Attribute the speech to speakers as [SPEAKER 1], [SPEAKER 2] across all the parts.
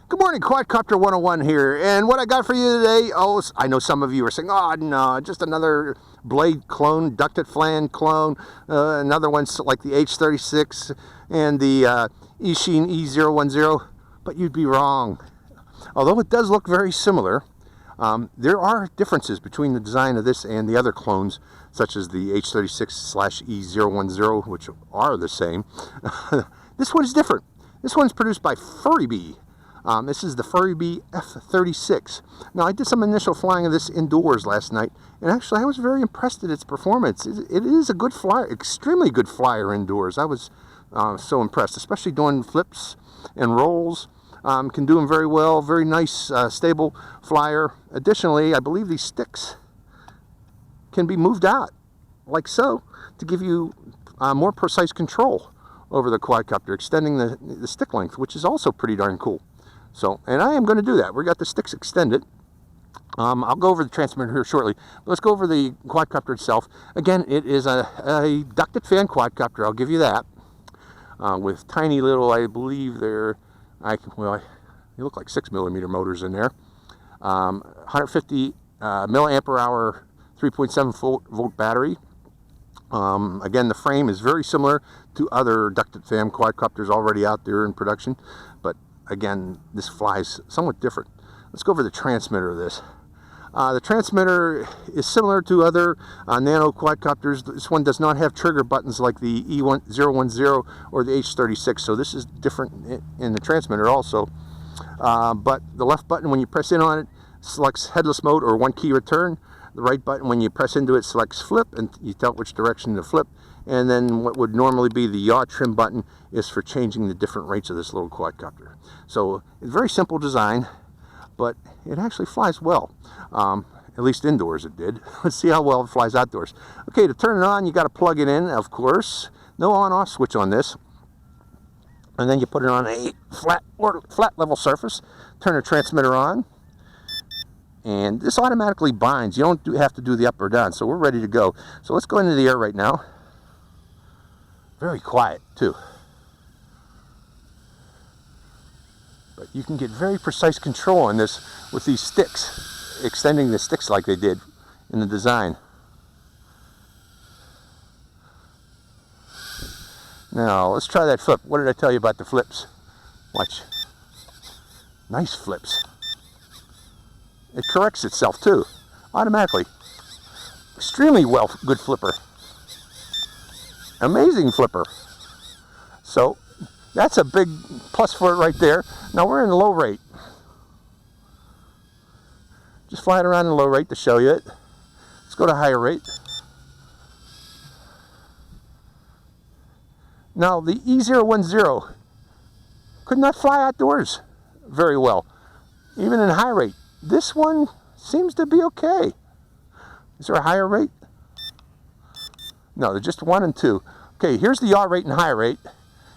[SPEAKER 1] Good morning, Quadcopter 101 here, and what I got for you today, I know some of you are saying, oh no, just another blade clone, ducted fan clone, another one's like the H36 and the Eachine E010, but you'd be wrong. Although it does look very similar, there are differences between the design of this and the other clones, such as the H36/E010, which are the same. This one is different. This one's produced by Furibee. This is the Furibee F36. Now, I did some initial flying of this indoors last night, and actually I was very impressed at its performance. It is a good flyer, extremely good flyer indoors. I was so impressed, especially doing flips and rolls. Can do them very well, very nice, stable flyer. Additionally, I believe these sticks can be moved out, like so, to give you more precise control over the quadcopter, extending the stick length, which is also pretty darn cool. So, and I am going to do that. We got the sticks extended. I'll go over the transmitter here shortly. Let's go over the quadcopter itself. Again, it is a ducted fan quadcopter, I'll give you that. With tiny little, I believe they look like 6mm motors in there. 150 milliampere hour, 3.7 volt battery. Again, the frame is very similar to other ducted fan quadcopters already out there in production, but again, this flies somewhat different. Let's go over the transmitter of this. The transmitter is similar to other nano quadcopters. This one does not have trigger buttons like the E010 or the H36, so this is different in the transmitter also. But the left button, when you press in on it, selects headless mode or one key return. The right button, when you press into it, selects flip, and you tell which direction to flip. And then what would normally be the yaw trim button is for changing the different rates of this little quadcopter. So it's very simple design, but it actually flies well. At least indoors it did. Let's see how well it flies outdoors. Okay, to turn it on, you got to plug it in, of course. No on-off switch on this. And then you put it on a flat level surface. Turn the transmitter on. And this automatically binds. You don't have to do the up or down. So we're ready to go. So let's go into the air right now. Very quiet too. But you can get very precise control on this with these sticks, extending the sticks like they did in the design. Now let's try that flip. What did I tell you about the flips? Watch. Nice flips. It corrects itself too, automatically. Extremely good flipper. Amazing flipper. So that's a big plus for it right there. Now we're in low rate. Just fly it around in low rate to show you it. Let's go to higher rate. Now the E010 could not fly outdoors very well, even in high rate. This one seems to be okay. Is there a higher rate? No, they're just 1 and 2. Okay, here's the yaw rate and high rate.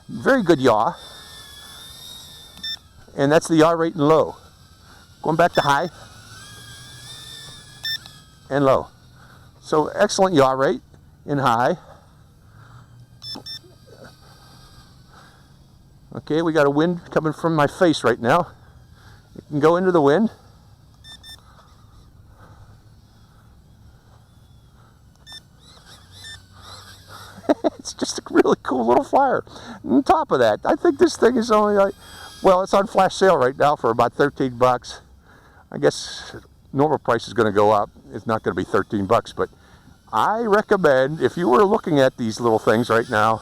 [SPEAKER 1] Very good yaw. And that's the yaw rate and low. Going back to high and low. So excellent yaw rate in high. Okay, we got a wind coming from my face right now. You can go into the wind. It's just a really cool little flyer. On top of that, I think this thing is only like, well, it's on flash sale right now for about 13 bucks. I guess normal price is going to go up. It's not going to be 13 bucks, but I recommend, if you were looking at these little things right now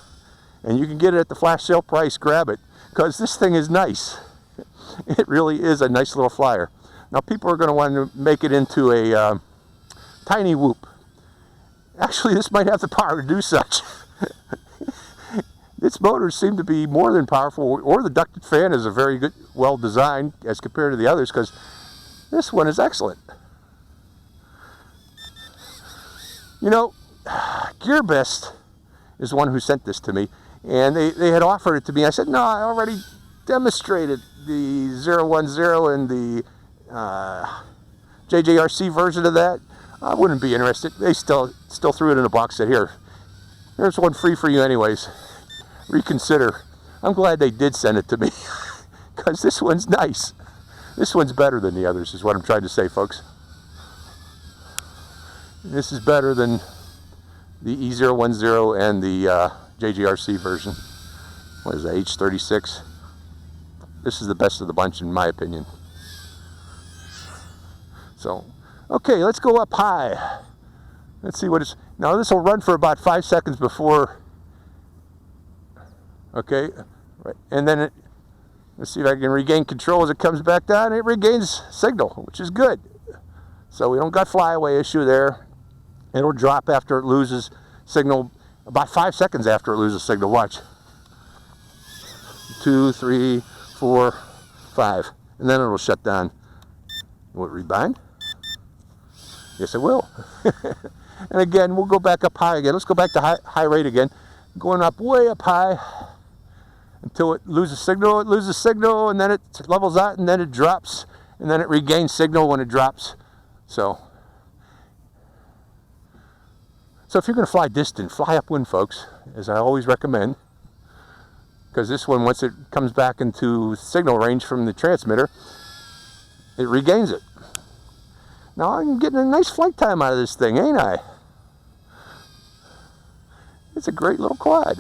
[SPEAKER 1] and you can get it at the flash sale price, grab it, because this thing is nice. It really is a nice little flyer. Now people are going to want to make it into a tiny whoop. Actually, this might have the power to do such. Its motors seem to be more than powerful, or the ducted fan is a very good, well designed as compared to the others, because this one is excellent. You know, GearBest is the one who sent this to me, and they had offered it to me. I said, no, I already demonstrated the 010 and the JJRC version of that. I wouldn't be interested. They still threw it in a box. Said, here, there's one free for you anyways. Reconsider. I'm glad they did send it to me. because this one's nice. This one's better than the others, is what I'm trying to say, folks. This is better than the E010 and the JGRC version. What is that, H36? This is the best of the bunch, in my opinion. So, okay, let's go up high. Let's see what it's... Now, this will run for about 5 seconds before... Okay, right, and then let's see if I can regain control as it comes back down. It regains signal, which is good. So we don't got flyaway issue there. It'll drop after it loses signal, about 5 seconds after it loses signal. Watch. 2, 3, 4, 5, and then it'll shut down. Will it rebind? Yes, it will. And again, we'll go back up high again. Let's go back to high rate again. Going up way up high until it loses signal. It loses signal, and then it levels out, and then it drops, and then it regains signal when it drops. So if you're going to fly distant, fly upwind, folks, as I always recommend. Because this one, once it comes back into signal range from the transmitter, it regains it. Now I'm getting a nice flight time out of this thing, ain't I? It's a great little quad.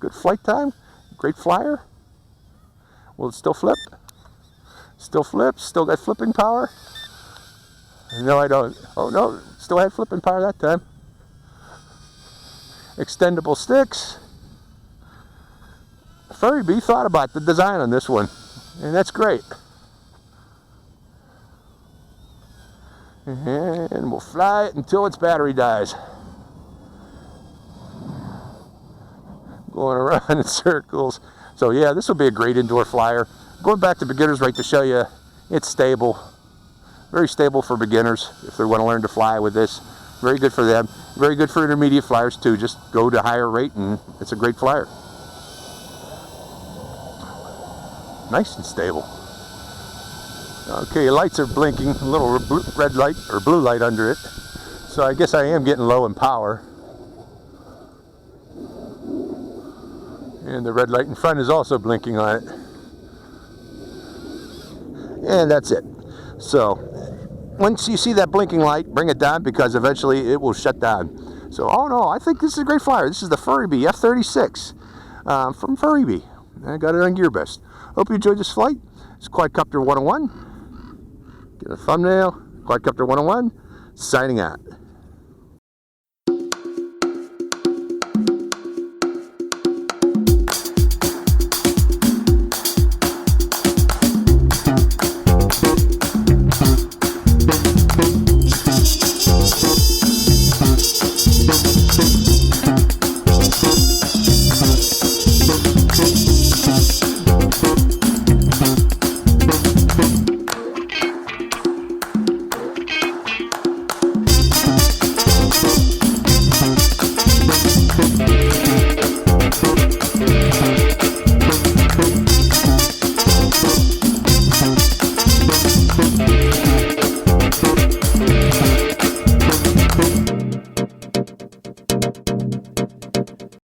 [SPEAKER 1] Good flight time, great flyer. Will it still flip? Still flips, still got flipping power? No, I don't. Oh no, still had flipping power that time. Extendable sticks. Furibee thought about the design on this one, and that's great. And we'll fly it until its battery dies. Going around in circles. So yeah, this will be a great indoor flyer. Going back to beginner's rate to show you, it's stable. Very stable for beginners if they want to learn to fly with this. Very good for them. Very good for intermediate flyers too. Just go to higher rate and it's a great flyer. Nice and stable. Okay, lights are blinking, a little red light or blue light under it. So I guess I am getting low in power. And the red light in front is also blinking on it. And that's it. So once you see that blinking light, bring it down because eventually it will shut down. So, oh no, I think this is a great flyer. This is the Furibee F36 from Furibee. I got it on GearBest. Hope you enjoyed this flight. It's Quadcopter 101. Get a thumbnail. Quadcopter 101. Signing out.